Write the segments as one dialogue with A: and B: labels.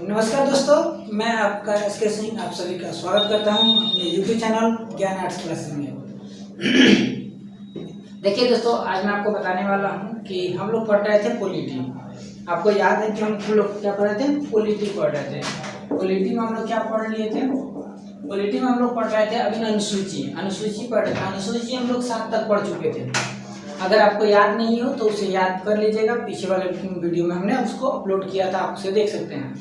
A: नमस्कार दोस्तों, मैं आपका एसके सिंह आप सभी का स्वागत करता हूं अपने यूट्यूब चैनल ज्ञान आर्ट्स क्लास में। देखिए दोस्तों, आज मैं आपको बताने वाला हूं कि हम लोग पढ़ रहे थे पॉलिटी। आपको याद है कि हम लोग क्या पढ़ रहे थे? पॉलिटी पढ़ रहे थे। पॉलिटी में हम लोग क्या पढ़ लिए थे? पॉलिटी में हम लोग पढ़ रहे थे अभी अनुसूची पढ़ रहे थे। अनुसूची हम लोग 7 तक पढ़ चुके थे। अगर आपको याद नहीं हो तो उसे याद कर लीजिएगा, पीछे वाले वीडियो में हमने उसको अपलोड किया था, आप उसे देख सकते हैं।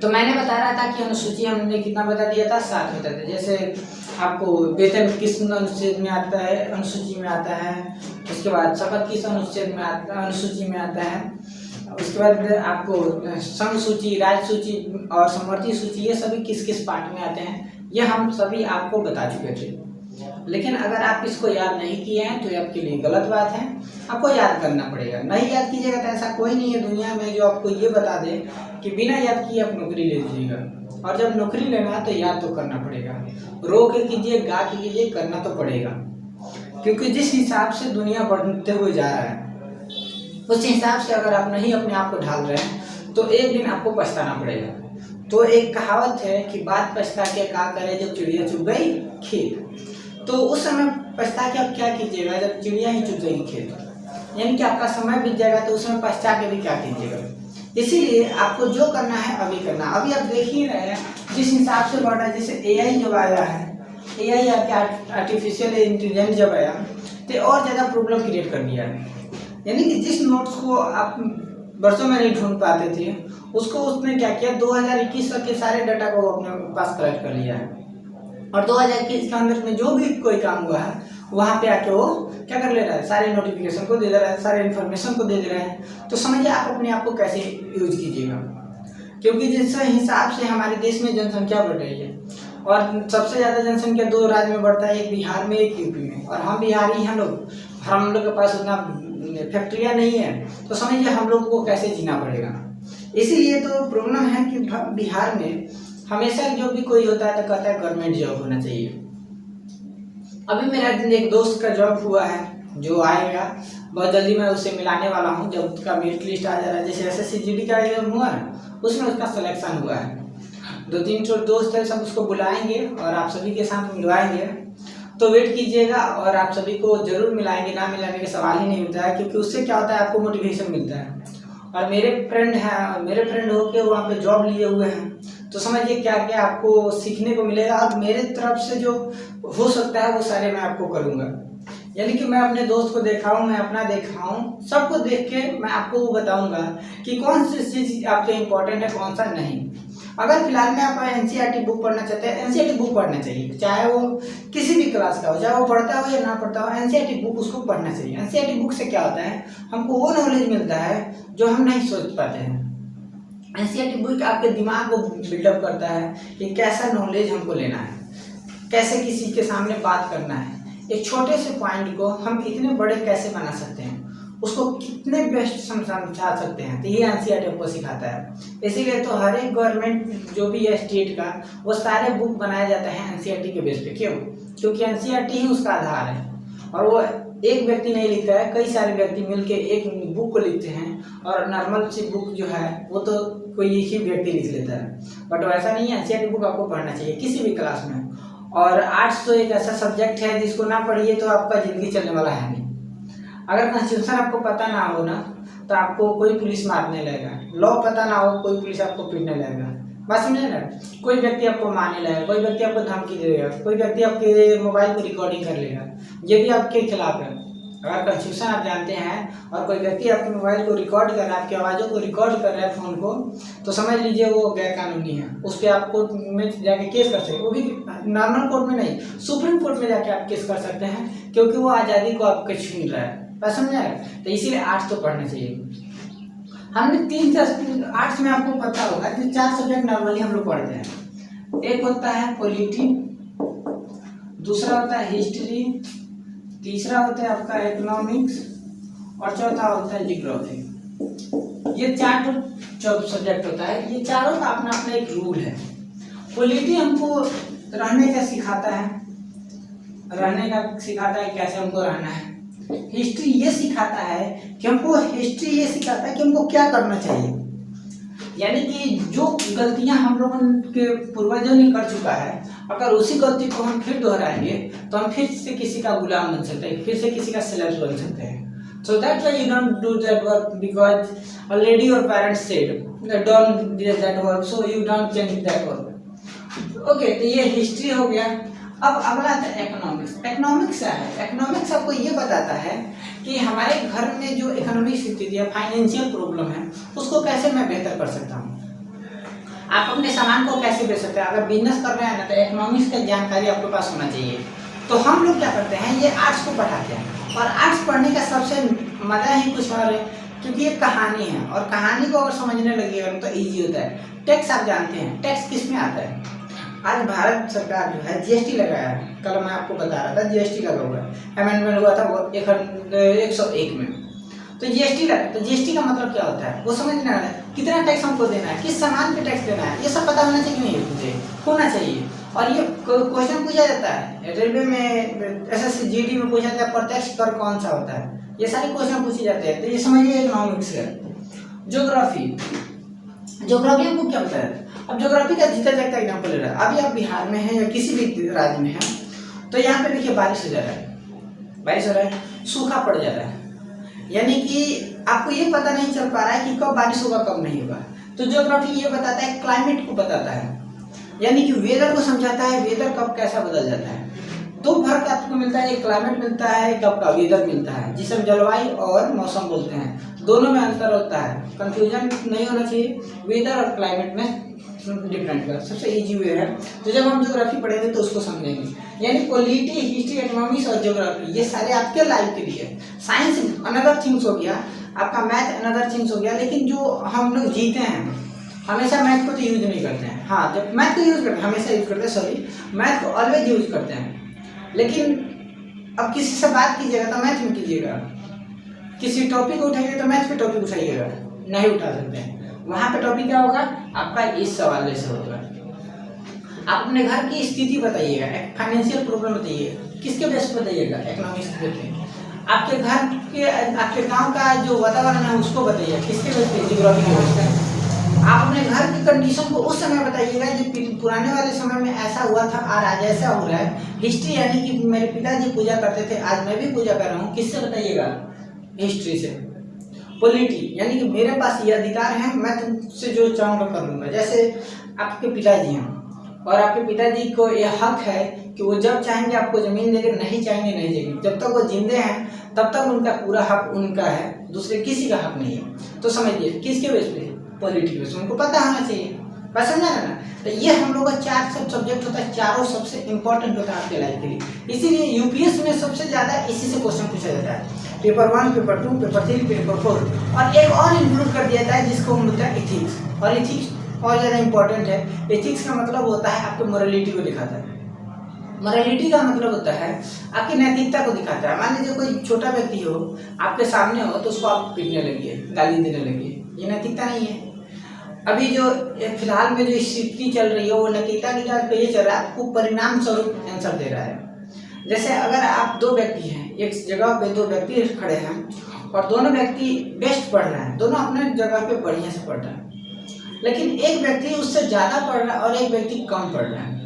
A: तो मैंने बता रहा था कि अनुसूची हमने कितना बता दिया था, 7 बता दिया। जैसे आपको वेतन किस अनुच्छेद में आता है, अनुसूची में आता है। उसके बाद शपथ किस अनुच्छेद में आता है, अनुसूची में आता है। उसके बाद आपको संघ सूची, राज्य सूची और समवर्ती सूची, ये सभी किस किस पार्ट में आते हैं, ये हम सभी आपको बता चुके थे। लेकिन अगर आप इसको याद नहीं किए हैं तो ये आपके लिए गलत बात है, आपको याद करना पड़ेगा। नहीं याद कीजिएगा तो ऐसा कोई नहीं है दुनिया में जो आपको ये बता दे कि बिना याद किए आप नौकरी ले लीजिएगा। और जब नौकरी लेना है तो याद तो करना पड़ेगा। रो के कीजिए, गा के कीजिए, करना तो पड़ेगा। क्योंकि जिस हिसाब से दुनिया बढ़ते हुए जा रहा है, उस हिसाब से अगर आप नहीं अपने आप को ढाल रहे हैं तो एक दिन आपको पछताना पड़ेगा। तो एक कहावत है कि बात पछता के का करे जब चिड़िया चुग गई खेत। तो उस समय पछता के आप क्या कीजिएगा जब चिड़िया ही चुग जाएगी खेत, यानी कि आपका समय बीत जाएगा, तो उस समय पछता के भी क्या कीजिएगा। इसीलिए आपको जो करना है अभी करना। अभी आप देख ही रहे हैं जिस हिसाब से बढ़ रहा है, जैसे एआई जब आया है, एआई आर्टिफिशियल इंटेलिजेंस जब आया तो और ज़्यादा प्रॉब्लम क्रिएट कर दिया है। यानी कि जिस नोट्स को आप वर्षों में नहीं ढूंढ पाते थे, उसको उसने क्या किया, 2021 तक के सारे डाटा को अपने पास कलेक्ट कर लिया है। और 2021 के अंदर में जो भी कोई काम हुआ है वहाँ पे आके वो क्या कर ले रहा है, सारे नोटिफिकेशन को दे दे रहा है, सारे इन्फॉर्मेशन को दे दे रहा है। तो समझिए आप अपने आप को कैसे यूज कीजिएगा। क्योंकि जिस हिसाब से हमारे देश में जनसंख्या बढ़ रही है, और सबसे ज़्यादा जनसंख्या 2 राज्य में बढ़ता है, एक बिहार में एक यूपी में। और हम बिहारी हैं लोग, हम लोग के पास उतना फैक्ट्रियाँ नहीं है, तो समझिए हम लोग को कैसे जीना पड़ेगा। इसीलिए तो प्रॉब्लम है कि बिहार में हमेशा जो भी कोई होता है तो कहता है गवर्नमेंट जॉब होना चाहिए। अभी मेरा एक दोस्त का जॉब हुआ है जो आएगा बहुत जल्दी, मैं उसे मिलाने वाला हूँ जब उसका मेरिट लिस्ट आ जा रहा है। जैसे एसएससी जीडी का एग्जाम हुआ ना, उसमें उसका सिलेक्शन हुआ है। 2-3 दोस्त है, सब उसको बुलाएंगे और आप सभी के साथ मिलवाएंगे। तो वेट कीजिएगा और आप सभी को जरूर मिलाएंगे, ना मिलाने का सवाल ही नहीं होता है। क्योंकि उससे क्या होता है, आपको मोटिवेशन मिलता है। और मेरे फ्रेंड हैं, मेरे फ्रेंड होके वहाँ पे जॉब लिए हुए हैं, तो समझिए क्या क्या आपको सीखने को मिलेगा। और मेरे तरफ से जो हो सकता है वो सारे मैं आपको करूँगा। यानी कि मैं अपने दोस्त को दिखाऊँ, मैं अपना दिखाऊँ, सबको देख के मैं आपको वो बताऊँगा कि कौन सी चीज़ आपके इम्पोर्टेंट है, कौन सा नहीं। अगर फिलहाल में आप एनसीईआरटी बुक पढ़ना चाहते हैं, एनसीईआरटी बुक पढ़ना चाहिए, चाहे वो किसी भी क्लास का हो, चाहे वो पढ़ता हो या ना पढ़ता हो, एनसीईआरटी बुक उसको पढ़ना चाहिए। एनसीईआरटी बुक से क्या होता है, हमको वो नॉलेज मिलता है जो हम नहीं सोच पाते हैं। एनसीईआरटी बुक आपके दिमाग को बिल्डअप करता है कि कैसा नॉलेज हमको लेना है, कैसे किसी के सामने बात करना है, एक छोटे से पॉइंट को हम कितने बड़े कैसे बना सकते हैं, उसको कितने बेस्ट समझा सकते हैं। तो ये एनसीईआरटी आपको सिखाता है। इसीलिए तो हर एक गवर्नमेंट जो भी है स्टेट का, वो सारे बुक बनाया जाता है एनसीईआरटी के बेस पे। क्यों? क्योंकि एनसीईआरटी ही उसका आधार है। और वो एक व्यक्ति नहीं लिखता है, कई सारे व्यक्ति मिलके एक बुक को लिखते हैं। और नॉर्मल सी बुक जो है वो तो कोई एक ही व्यक्ति लिख लेता है, बट वैसा नहीं है। एनसीईआरटी बुक आपको पढ़ना चाहिए किसी भी क्लास में। और आर्ट्स तो एक ऐसा सब्जेक्ट है जिसको ना पढ़िए तो आपका जिंदगी चलने वाला है नहीं। अगर कॉन्स्टिट्यूशन आपको पता ना हो ना, तो आपको कोई पुलिस मारने लगेगा। लॉ पता ना हो, कोई पुलिस आपको पीटने लगेगा। बात समझे ना? कोई व्यक्ति आपको मारने लगेगा, कोई व्यक्ति आपको धमकी देगा, कोई व्यक्ति आपके मोबाइल को रिकॉर्डिंग कर लेगा, ये भी आपके खिलाफ है। अगर कॉन्स्टिट्यूशन आप जानते हैं और कोई व्यक्ति आपके मोबाइल को रिकॉर्ड कर रहा है, आपकी आवाज़ों को रिकॉर्ड कर रहा है फोन को, तो समझ लीजिए वो गैर कानूनी है। उस पर आप कोर्ट में जाके केस कर सकते हैं। वो भी नॉर्मल कोर्ट में नहीं, सुप्रीम कोर्ट में जाके आप केस कर सकते हैं, क्योंकि वो आज़ादी को आपके छीन रहा है। बात समझा है? तो इसीलिए आर्ट्स तो पढ़ना चाहिए। हमने 3 आर्ट्स में आपको पता होगा कि 4 सब्जेक्ट नॉर्मली हम लोग पढ़ते हैं। एक होता है पॉलिटी, दूसरा होता है हिस्ट्री, तीसरा होता है आपका इकोनॉमिक्स, और चौथा होता है जियोग्राफी। ये 4 सब्जेक्ट होता है। ये चारों का अपना अपना एक रूल है। पॉलिटी हमको रहने का सिखाता है, कैसे हमको रहना है। हिस्ट्री ये सिखाता है कि हमको क्या करना चाहिए। यानी कि जो गलतियां हम लोगों के पूर्वजों ने कर चुका है, अगर उसी गलती को हम फिर दोहराएंगे तो हम फिर से किसी का गुलाम बन सकते हैं, फिर से किसी का स्लेव बन सकते हैं। So that's why you don't do that work, because already your parents said don't do that work, so you don't change that work. Okay, तो ये हिस्ट्री हो गया। अब अगला आता है इकोनॉमिक्स। इकोनॉमिक्स क्या है? इकोनॉमिक्स आपको ये बताता है कि हमारे घर में जो इकोनॉमिक स्थिति है, फाइनेंशियल प्रॉब्लम है, उसको कैसे मैं बेहतर कर सकता हूँ। आप अपने सामान को कैसे बेच सकते हैं। अगर बिजनेस कर रहे हैं ना तो इकोनॉमिक्स का जानकारी आपके पास होना चाहिए। तो हम लोग क्या करते हैं, ये आर्ट्स को पढ़ाते हैं, और आर्ट्स पढ़ने का सबसे मज़ा ही कुछ और है, क्योंकि ये कहानी है, और कहानी को अगर समझने लगिएगा तो ईजी होता है। टैक्स आप जानते हैं, टैक्स किस में आता है? आज भारत सरकार जो है जीएसटी लगाया है। कल मैं आपको बता रहा था जीएसटी लगा हुआ है, अमेंडमेंट हुआ था वो 101 में। तो जीएसटी लगा, तो जीएसटी का मतलब क्या होता है वो समझना है। कितना टैक्स हमको देना है, किस सामान पे टैक्स देना है, ये सब पता होना चाहिए नहीं, मुझे होना चाहिए। और ये क्वेश्चन पूछा जाता है रेलवे में, एसएससी जीडी में पूछा जाता है प्रत्यक्ष कर कौन सा होता है, ये सारे क्वेश्चन पूछे जाते हैं। तो ये समझिए इकोनॉमिक्स है। ज्योग्राफी, ज्योग्राफी हमको क्या बताया? अब ज्योग्राफी का जीता जाता एग्जाम्पल ले रहा है। अभी आप बिहार में हैं या किसी भी राज्य में हैं, तो यहाँ पे देखिए बारिश हो जा रहा है, बारिश हो रहा है, सूखा पड़ जा रहा है, यानी कि आपको ये पता नहीं चल पा रहा है कि कब बारिश होगा कब नहीं होगा। तो ज्योग्राफी ये बताता है, क्लाइमेट को बताता है, यानी कि वेदर को समझाता है, वेदर कब कैसा बदल जाता है। दो फर्क आपको मिलता है, एक क्लाइमेट मिलता है, एक आपका वेदर मिलता है, जिसे हम जलवायु और मौसम बोलते हैं। दोनों में अंतर होता है, कंफ्यूजन नहीं होना चाहिए। वेदर और क्लाइमेट में डिफरेंट का सबसे इजी वे है। तो जब हम ज्योग्राफी पढ़ेंगे तो उसको समझेंगे। यानी पॉलिटी, हिस्ट्री, इकोनॉमिक्स और ज्योग्राफी ये सारे आपके लाइफ के लिए। साइंस अनदर थिंग्स हो गया, आपका मैथ अनदर थिंग्स हो गया। लेकिन जो हम लोग जीते हैं हमेशा मैथ को तो यूज नहीं करते हैं। हाँ, जब मैथ को यूज करते हैं, हमेशा यूज करते हैं, सॉरी, मैथ को ऑलवेज यूज करते हैं। लेकिन अब किसी से बात कीजिएगा तो मैथ में कीजिएगा, किसी टॉपिक उठाइएगा तो मैथ पे टॉपिक उठाइएगा, नहीं उठा सकते हैं। वहाँ पे टॉपिक क्या होगा आपका, इस सवाल जैसे होगा। आप अपने घर की स्थिति बताइएगा, फाइनेंशियल प्रॉब्लम बताइए, किसके बेस पर बताइएगा, इकोनॉमिक्स के बेस पे। आपके घर के, आपके गाँव का जो वातावरण है उसको बताइए, किसके बेस पे, ज्योग्राफी के बेस पे। आप अपने घर की कंडीशन को उस समय बताइएगा जब पुराने वाले समय में ऐसा हुआ था और आज ऐसा हो रहा है। हिस्ट्री यानी कि मेरे पिताजी पूजा करते थे, आज मैं भी पूजा कर रहा हूँ, किससे बताइएगा, हिस्ट्री से। पॉलिटी यानी कि मेरे पास ये अधिकार है, मैं तुमसे जो चाहूँगा कर लूँगा। जैसे आपके पिताजी हैं और आपके पिताजी को ये हक है कि वो जब चाहेंगे आपको ज़मीन देंगे, नहीं चाहेंगे नहीं देंगे। जब तक वो जिंदे हैं तब तक उनका पूरा हक उनका है, दूसरे किसी का हक नहीं है। तो समझिए किसके बेस पे, पॉलिटी बेस, उनको पता होना चाहिए। बस समझा ना। तो ये हम लोग का 4 सब सब्जेक्ट होता है, चारों सबसे इंपॉर्टेंट होता है आपके लाइफ के लिए। इसीलिए यूपीएस में सबसे ज़्यादा इसी से क्वेश्चन पूछा जाता है, पेपर 1, पेपर 2, पेपर 3, पेपर 4। और एक और इंक्लूड कर दिया जाता है जिसको हम बोलते हैं एथिक्स। और एथिक्स और ज़्यादा इंपॉर्टेंट है। एथिक्स का मतलब होता है आपके मोरालिटी को दिखाता है। मोरालिटी का मतलब होता है आपकी नैतिकता को दिखाता है। मान लीजिए कोई छोटा व्यक्ति हो आपके सामने हो तो उसको आप पीटने लगिए, गाली देने लगिए, ये नैतिकता नहीं है। अभी जो फिलहाल में जो स्थिति चल रही है वो नैतिकता की जांच पे ये चल रहा है, आपको परिणाम स्वरूप आंसर दे रहा है। जैसे अगर आप 2 व्यक्ति हैं, एक जगह पे 2 व्यक्ति खड़े हैं और दोनों व्यक्ति बेस्ट पढ़ रहे हैं, दोनों अपने जगह पे बढ़िया से पढ़ रहे हैं, लेकिन एक व्यक्ति उससे ज़्यादा पढ़ रहा है और एक व्यक्ति कम पढ़ रहा है।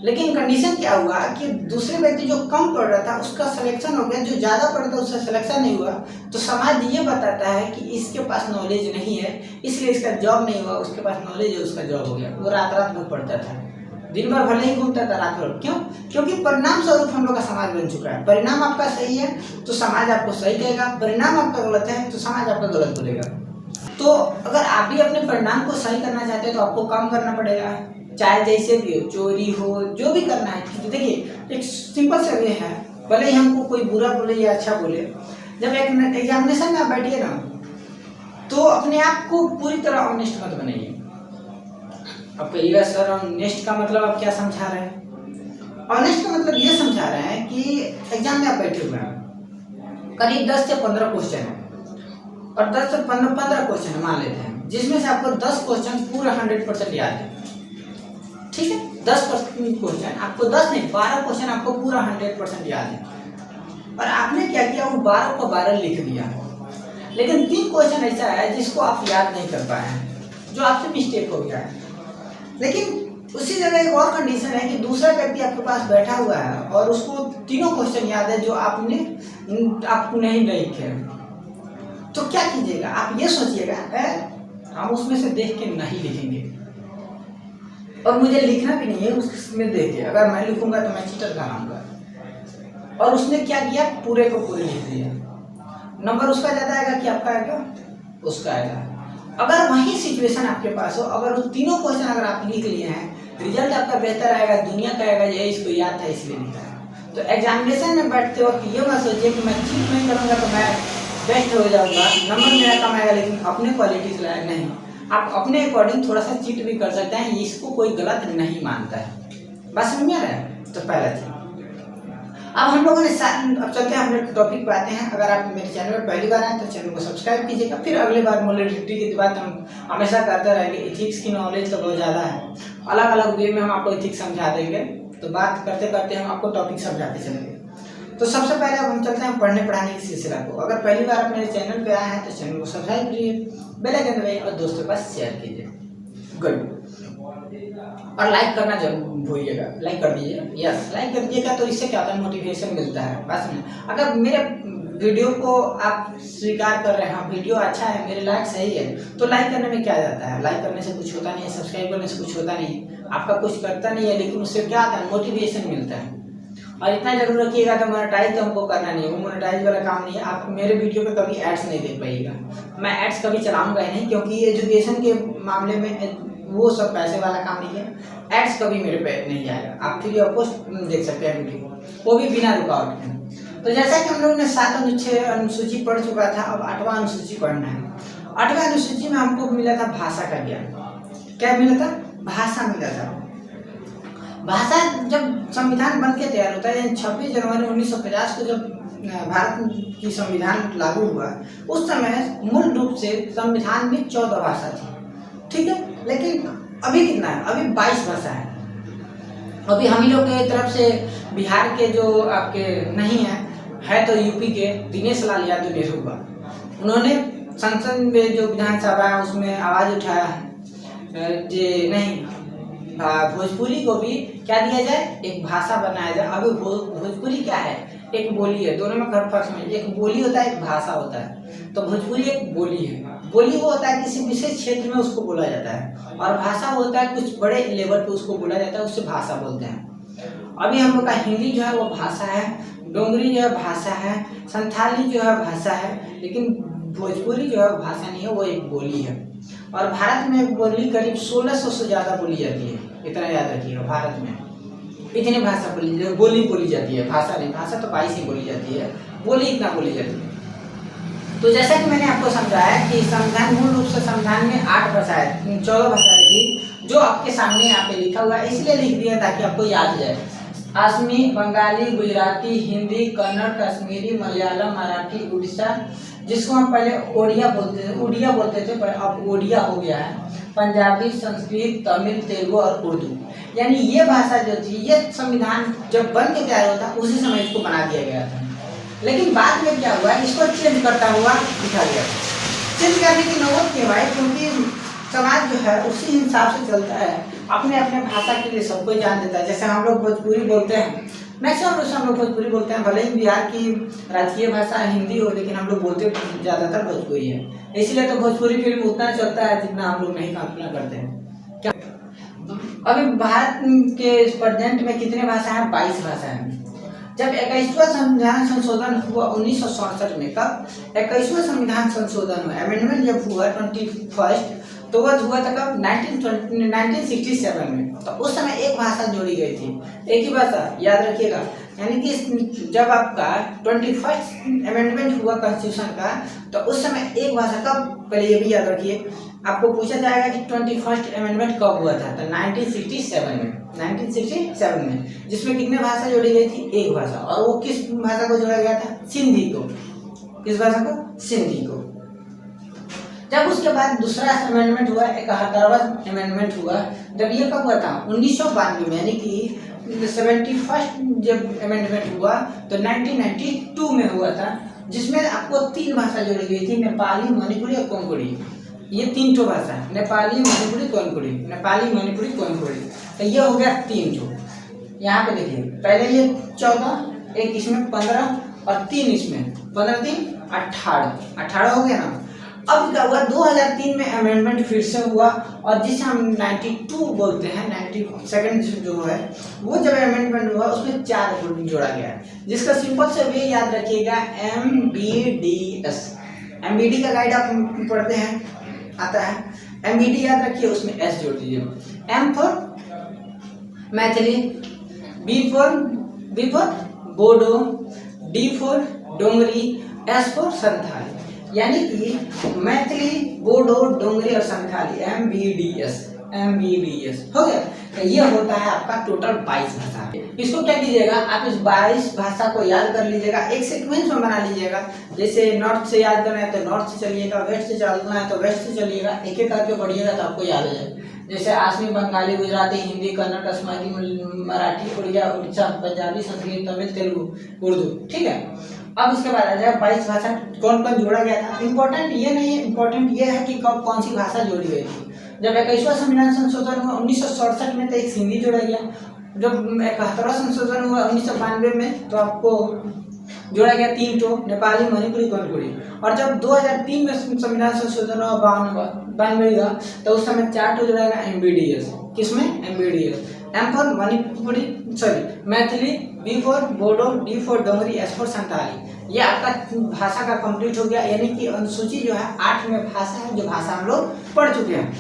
A: लेकिन कंडीशन क्या हुआ कि दूसरे व्यक्ति जो कम पढ़ रहा था उसका सिलेक्शन हो गया, जो ज़्यादा पढ़ रहा था उसका सिलेक्शन नहीं हुआ। तो समाज ये बताता है कि इसके पास नॉलेज नहीं है, इसलिए इसका जॉब नहीं हुआ, उसके पास नॉलेज है उसका जॉब हो गया। वो रात रात भर पढ़ता था, दिन भर भले ही घूमता था, रात भर। क्यों? क्योंकि परिणाम स्वरूप हम लोग का समाज बन चुका है। परिणाम आपका सही है तो समाज आपको सही कहेगा, परिणाम आपका गलत है तो समाज आपका गलत बोलेगा। तो अगर आप भी अपने परिणाम को सही करना चाहते हैं तो आपको काम करना पड़ेगा, चाहे जैसे भी हो, चोरी हो, जो भी करना है। देखिए एक सिंपल सा वे है, भले ही हमको कोई बुरा बोले या अच्छा बोले, जब एक एग्जामिनेशन में आप बैठिए ना तो अपने आप को पूरी तरह ऑनेस्ट मत बनाइए। अब कहिएगा सर ऑनेस्ट का मतलब आप क्या समझा रहे हैं? ऑनेस्ट का मतलब ये समझा रहे हैं कि एग्जाम में आप बैठे हुए हैं, करीब 10 से 15 क्वेश्चन है और 10 से 15 क्वेश्चन मान लेते हैं, जिसमें से आपको 10 क्वेश्चन पूरा 100% याद है। ठीक है, 10% क्वेश्चन आपको 10 नहीं 12 क्वेश्चन आपको पूरा 100% याद है और आपने क्या किया, वो 12 को 12 लिख दिया। लेकिन 3 क्वेश्चन ऐसा है जिसको आप याद नहीं कर पाए हैं, जो आपसे मिस्टेक हो गया है। लेकिन उसी जगह एक और कंडीशन है कि दूसरा व्यक्ति आपके पास बैठा हुआ है और उसको तीनों क्वेश्चन याद है जो आपको नहीं लिखे, तो क्या कीजिएगा? आप ये सोचिएगा हम उसमें से देख के नहीं लिखेंगे और मुझे लिखना भी नहीं है उसमें देख के, अगर मैं लिखूंगा तो मैं चीटर कहलाऊंगा। और उसने क्या किया, पूरे को पूरे लिख दिया। नंबर उसका ज़्यादा आएगा कि आपका आएगा? उसका आएगा। अगर वही सिचुएशन आपके पास हो, अगर वो तीनों क्वेश्चन अगर आप लिख लिए हैं, रिजल्ट आपका बेहतर आएगा, दुनिया का आएगा ये इसको याद था इसलिए लिखा है। तो एग्जामिनेशन में बैठते वक्त ये मत सोचिए कि मैं चीट नहीं करूँगा तो मैं बेस्ट हो जाऊँगा, नंबर मेरा कम आएगा, लेकिन अपने क्वालिटी से लायक नहीं। आप अपने अकॉर्डिंग थोड़ा सा चीट भी कर सकते हैं, इसको कोई गलत नहीं मानता है। बस समझ में आ रहा है? तो पहला चीज। अब हम लोगों ने अब चलते हैं अपने टॉपिक पे आते हैं। अगर आप मेरे चैनल पर पहली बार आए तो चैनल को सब्सक्राइब कीजिएगा, फिर अगली बार मोलिडिटी की बात हम हमेशा करते रहेंगे। इथिक्स की नॉलेज तो बहुत ज़्यादा है, अलग अलग वे में हम आपको इथिक्स समझा देंगे, तो बात करते करते हम आपको टॉपिक समझाते चलेंगे। तो सबसे पहले अब हम चलते हैं पढ़ने पढ़ाने की सिलसिला को। अगर पहली बार आप मेरे चैनल पे आए हैं तो चैनल को सब्सक्राइब कीजिए, बेल आइकन दबाइए और दोस्तों के पास शेयर कीजिए। गुड। और लाइक करना जरूर भूलिएगा, लाइक कर दीजिए। यस, लाइक कर दीजिएगा तो इससे क्या होता है, मोटिवेशन मिलता है। बस अगर मेरे वीडियो को आप स्वीकार कर रहे हैं, वीडियो अच्छा है, मेरे लाइक सही है, तो लाइक करने में क्या जाता है? लाइक करने से कुछ होता नहीं है, सब्सक्राइब करने से कुछ होता नहीं, आपका कुछ करता नहीं है, लेकिन उससे क्या आता है, मोटिवेशन मिलता है। और इतना जरूर रखिएगा तो मोनेटाइज तो हमको करना नहीं है, वो मोनेटाइज वाला काम नहीं है। आप मेरे वीडियो पे कभी एड्स नहीं देख पाइएगा, मैं एड्स कभी चलाऊंगा ही नहीं, क्योंकि एजुकेशन के मामले में वो सब पैसे वाला काम नहीं है। एड्स कभी मेरे पे नहीं जाएगा, आप फ्री ऑफ कॉस्ट देख सकते हैं वीडियो, वो भी बिना रुकावट के। तो जैसा कि हम लोगों ने 7 अनुसूची पढ़ चुका था, अब 8वां अनुसूची पढ़ना है। 8वां अनुसूची में हमको मिला था भाषा का ज्ञान। क्या मिला था? भाषा मिला था। भाषा जब संविधान बन के तैयार होता है, 26 जनवरी 1950 को जब भारत की संविधान लागू हुआ, उस समय मूल रूप से संविधान में 14 भाषा थी, ठीक है। लेकिन अभी कितना है? अभी 22 भाषा है। अभी हम ही लोग के तरफ से बिहार के जो आपके नहीं है तो यूपी के दिनेश लाल यादव नेहरू हुआ, उन्होंने संसद में जो विधानसभा है उसमें आवाज उठाया है कि नहीं, भोजपुरी को भी क्या दिया जाए, एक भाषा बनाया जाए। अभी भोजपुरी क्या है? एक बोली है, दोनों में फर्क समझ। एक बोली होता है, एक भाषा होता है। तो भोजपुरी एक बोली है। बोली वो होता है किसी विशेष क्षेत्र में उसको बोला जाता है, और भाषा होता है कुछ बड़े लेवल पे उसको बोला जाता है, उससे भाषा बोलते हैं। अभी हम लोग का हिंदी जो है वो भाषा है, डोंगरी जो है भाषा है, संथाली जो है भाषा है, लेकिन भोजपुरी जो है भाषा नहीं है, वो एक बोली है। और भारत में बोली करीब 1600 से ज़्यादा बोली जाती है, इतना याद रखिएगा। भारत में इतनी भाषा बोली बोली जाती है, भाषा नहीं, भाषा तो 22 ही बोली जाती है, बोली इतना बोली जाती है। तो जैसा कि मैंने आपको समझाया कि संविधान मूल रूप से संविधान में 8 भाषाएं 14 भाषाएं थी, जो आपके सामने यहाँ पे लिखा हुआ है, इसलिए लिख दिया ताकि आपको याद जाए। असमी, बंगाली, गुजराती, हिंदी, कन्नड़, कश्मीरी, मलयालम, मराठी, उड़ीसा, जिसको हम पहले उड़िया बोलते थे, पर अब ओडिया हो गया है, पंजाबी, संस्कृत, तमिल, तेलुगु और उर्दू। यानी ये भाषा जो थी, ये संविधान जब बन के तैयार होता उसी समय इसको बना दिया गया था। लेकिन बाद में क्या हुआ, इसको चेंज करता हुआ दिखा गया। चेंज करने की नौबत क्यों आई? क्योंकि समाज जो है उसी हिसाब से चलता है, अपने अपने भाषा के लिए सब कोई जान देता है। जैसे हम लोग भोजपुरी बोलते हैं, मैक्सिमम हम लोग भोजपुरी बोलते हैं, भले ही बिहार की राजकीय भाषा हिंदी हो, लेकिन हम लोग बोलते ज़्यादातर भोजपुरी है। इसलिए तो भोजपुरी फिल्म उतना चलता है जितना हम लोग नहीं कल्पना करते हैं। क्या अभी भारत के प्रेजेंट में कितने भाषा हैं? 22 भाषा हैं। जब 21वां संविधान संशोधन हुआ 1967 में, कब 21वां संविधान संशोधन हुआ, अमेंडमेंट जब हुआ 21, तो वह हुआ था कब? 1967 में। तो उस समय एक भाषा जोड़ी गई थी, एक ही भाषा, याद रखिएगा। यानी कि जब आपका 21 अमेंडमेंट हुआ कॉन्स्टिट्यूशन का, तो उस समय एक भाषा, कब? पहले ये भी याद रखिए, आपको पूछा जाएगा कि 21 अमेंडमेंट कब हुआ था? तो 1967 में, जिसमें कितने भाषा जोड़ी गई थी? एक भाषा। और वो किस भाषा को जोड़ा गया था? सिंधी को। किस भाषा को? सिंधी को। जब उसके बाद दूसरा अमेंडमेंट हुआ, 71वां अमेंडमेंट हुआ, जब ये कब हुआ था? 1992 में, यानी कि 71 जब अमेंडमेंट हुआ तो 1992 में हुआ था, जिसमें आपको 3 भाषा जोड़ी गई थी, नेपाली, मणिपुरी और कोंकणी। ये 3 ठो भाषा है, नेपाली, मणिपुरी, कोनकुड़ी, नेपाली, मणिपुरी, कोनकुड़ी। तो ये हो गया 3 ठो। यहाँ पे देखिए पहले ये 14, एक इसमें 15 और 3 इसमें 15 3 18 हो गया ना। अब क्या हुआ, 2003 में अमेंडमेंट फिर से हुआ और जिसे हम 92 बोलते हैं, 92nd जो है वो जब अमेंडमेंट हुआ उसमें 4 जोड़ा गया है, जिसका सिंपल से वे याद रखिएगा MBDS। MBD का गाइड आप पढ़ते हैं, आता है, MBD याद रखिए, उसमें S जोड़ दीजिए। M for Maithili, B for Bodo, D for Dogri, S for Santhali. यानी कि मैथिली, बोडो, डोंगरी और संथाली, MBDS हो गया। तो ये होता है आपका टोटल 22 भाषा। इसको क्या कीजिएगा, आप इस 22 भाषा को याद कर लीजिएगा, एक सीक्वेंस में बना लीजिएगा। जैसे नॉर्थ से याद करना है तो नॉर्थ से चलिएगा, वेस्ट से चलना है तो वेस्ट से चलिएगा, एक एक करके पढ़िएगा तो आपको याद हो जाएगा। जैसे आसमी, बंगाली, गुजराती, हिंदी, कन्नड़, असमानी, मराठी, उड़िया, उड़ीसा, पंजाबी, संस्कृत, तमिल, तेलुगु, उर्दू, ठीक है। अब उसके बाद आ जाएगा 22 भाषा कौन कौन जोड़ा गया था। इम्पोर्टेंट ये नहीं है, इम्पोर्टेंट ये है कि कब कौन सी भाषा जोड़ी गई थी। जब 21वां संविधान संशोधन हुआ 1967 में तो एक हिंदी जोड़ा गया। जब 71वां संशोधन हुआ 1992 में तो आपको जोड़ा गया 3 ठो, नेपाली, मणिपुरी, कोनकुड़ी। और जब 2003 में संविधान संशोधन हुआ 92 का तो उस समय 4 ठो जोड़ा गया MBDS। किसमें? MBDS। M for Manipuri, Maithili, B for Bodo, D for Dogri, S for Santhali. ये आपका भाषा का कंप्लीट हो गया। यानी कि अनुसूची जो है 8 में भाषा है, जो भाषा हम लोग पढ़ चुके हैं।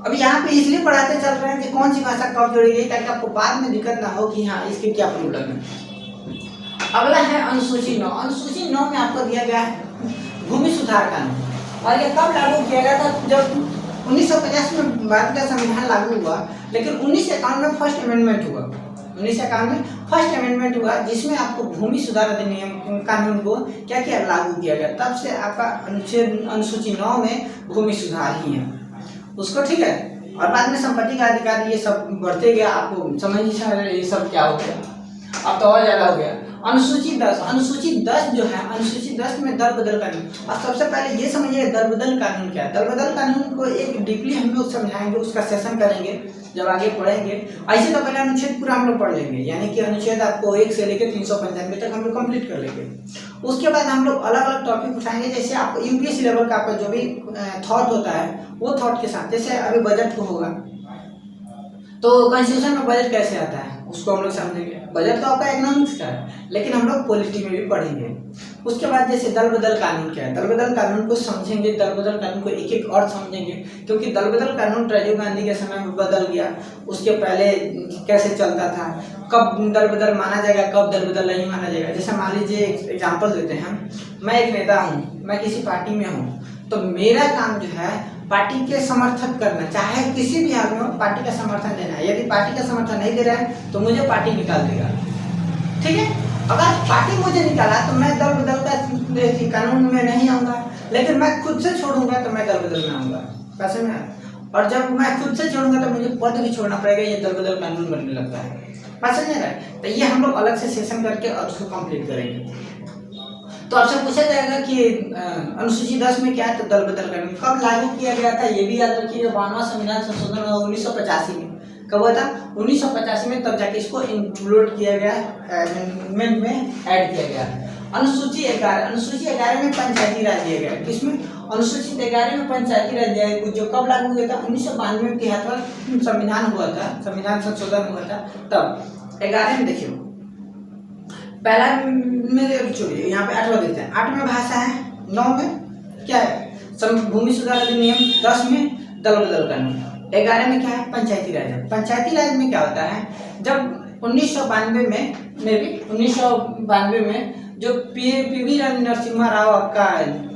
A: अब यहाँ पे इसलिए पढ़ाते चल रहे हैं कि कौन सी भाषा कब जोड़ी गई, ताकि आपको बाद में दिक्कत ना हो कि हाँ इसकी क्या प्रॉब्लम है। अगला है अनुसूची 9। अनुसूची 9 में आपको दिया गया है भूमि सुधार कानून। और ये कब लागू किया गया था? जब 1950 में भारत का संविधान लागू हुआ, लेकिन 1951 में फर्स्ट अमेंडमेंट हुआ। 1951 में फर्स्ट अमेंडमेंट हुआ, जिसमें आपको भूमि सुधार अधिनियम कानून को क्या किया, लागू किया गया। तब से आपका अनुसूची 9 में भूमि सुधार ही है उसको, ठीक है। और बाद में संपत्ति का अधिकार ये सब बढ़ते गया, आपको समझ ये सब क्या हो गया, अब तो और ज्यादा हो गया। अनुसूची 10। अनुसूची 10 जो है, अनुसूची 10 में दल बदल कानून। अब सबसे पहले ये समझिए दल बदल कानून क्या है। दल बदल कानून को एक डीपली हम लोग समझाएंगे, उसका सेशन करेंगे जब आगे पढ़ेंगे। ऐसे तो पहले अनुच्छेद पूरा हम लोग पढ़ लेंगे, यानी कि अनुच्छेद आपको 1 से लेकर 395 तक हम लोग कंप्लीट कर लेंगे। उसके बाद हम लोग अलग अलग टॉपिक उठाएंगे, जैसे आपको यूपीएससी लेवल का आपका जो भी थॉट होता है वो थॉट के साथ। जैसे अभी बजट को होगा तो कॉन्स्टिट्यूशन में बजट कैसे आता है उसको हम लोग समझेंगे। बजट तो आपका इकोनॉमिक्स का है, लेकिन हम लोग पॉलिटी में भी पढ़ेंगे। उसके बाद जैसे दल बदल कानून क्या है, दल बदल कानून को समझेंगे, दल बदल कानून को एक एक और समझेंगे, क्योंकि दल बदल कानून राजीव गांधी के समय में बदल गया। उसके पहले कैसे चलता था, कब दल बदल माना जाएगा, कब दल बदल नहीं माना जाएगा। जैसे मान लीजिए एग्जाम्पल देते हैं, मैं एक नेता हूँ, मैं किसी पार्टी में हूँ, तो मेरा काम जो है पार्टी के समर्थन करना, चाहे किसी भी हाल में पार्टी का समर्थन देना है। यदि पार्टी का समर्थन नहीं दे रहा है तो मुझे पार्टी निकाल देगा, ठीक है। अगर पार्टी मुझे निकाला तो मैं दल बदल का कानून में नहीं आऊँगा, लेकिन मैं खुद से छोड़ूंगा तो मैं दल बदल में आऊँगा, कैसे में। और जब मैं खुद से छोड़ूंगा तो मुझे पद भी छोड़ना पड़ेगा, ये दल बदल कानून बनने लगता है, समझ रहे हैं। तो ये हम लोग अलग से सेशन करके और उसको कंप्लीट करेंगे। तो आपसे पूछा जाएगा कि अनुसूची 10 में क्या है, तो दल बदल कानून कब लागू किया गया था, ये भी याद रखिए। 92वां संविधान संशोधन 1985 में कब हुआ था, 1985 में, तब जाके इसको इंक्लूड किया गया, अमेंडमेंट में ऐड किया गया। अनुसूची 11। अनुसूची 11 में पंचायती राज दिया गया। किसमें? अनुसूची 11 में पंचायती राज दिया गया, जो कब लागू हुआ था, 1992 में 73वां संविधान हुआ था, संविधान संशोधन हुआ था तब। 11 में देखिए, पहला में छोड़िए, यहाँ पे 8वां देखते हैं। 8 में भाषा है, 9 में क्या है, भूमि सुधार अधिनियम, 10 में दल बदल कानून, 11 में क्या है, पंचायती राज है। पंचायती राज में क्या होता है, जब 1992 में जो पीवी नरसिम्हा राव आपका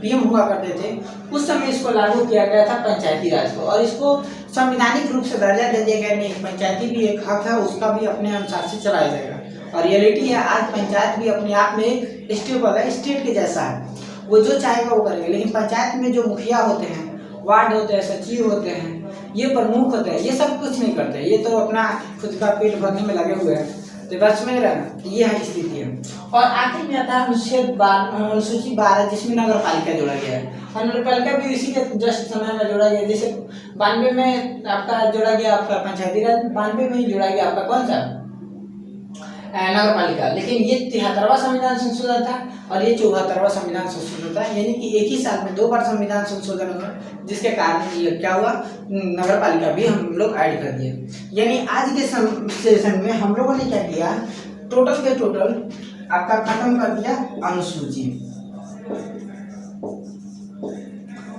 A: पीएम हुआ करते थे, उस समय इसको लागू किया गया था पंचायती राज को, और इसको संवैधानिक रूप से दर्जा दे दिया गया। नहीं, पंचायती भी एक हक है, उसका भी अपने अनुसार से चलाया जाएगा। और रियलिटी है, आज पंचायत भी अपने आप में स्टेबल है, स्टेट के जैसा है, वो जो चाहेगा वो करेंगे। लेकिन पंचायत में जो मुखिया होते हैं, वार्ड होते हैं, सचिव होते हैं, ये प्रमुख होते हैं, ये सब कुछ नहीं करते, ये तो अपना खुद का पेट भरने में लगे हुए हैं। तो बात समझ रहे हैं, तो ये है स्थिति है। और आखिर में आता है अनुसूची 12 जिसमें नगर पालिका जोड़ा गया है। और नगर पालिका भी इसी के जस्ट समय में जोड़ा गया, जैसे 92 में आपका जोड़ा गया आपका पंचायती राज, 92 में ही जोड़ा गया आपका कौन सा नगर पालिका। लेकिन ये 73वां संविधान संशोधन था और ये 74वां संविधान संशोधन था, यानी कि एक ही साल में 2 बार संविधान संशोधन हुआ, जिसके कारण ये क्या हुआ, नगर पालिका भी हम लोग ऐड कर दिए। यानी आज के सेशन में हम लोगों ने क्या किया, टोटल के टोटल आपका खत्म कर दिया अनुसूची,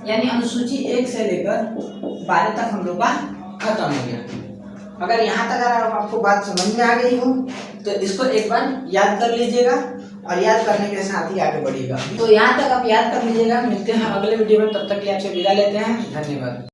A: यानी अनुसूची 1 से लेकर 12 तक हम लोग का खत्म हो गया। अगर यहाँ तक अगर आपको बात समझ में आ गई हो तो इसको एक बार याद कर लीजिएगा और याद करने के साथ ही आगे बढ़िएगा। तो यहाँ तक आप याद कर लीजिएगा। मिलते हैं अगले वीडियो में, तब तक के लिए आपसे विदा लेते हैं। धन्यवाद।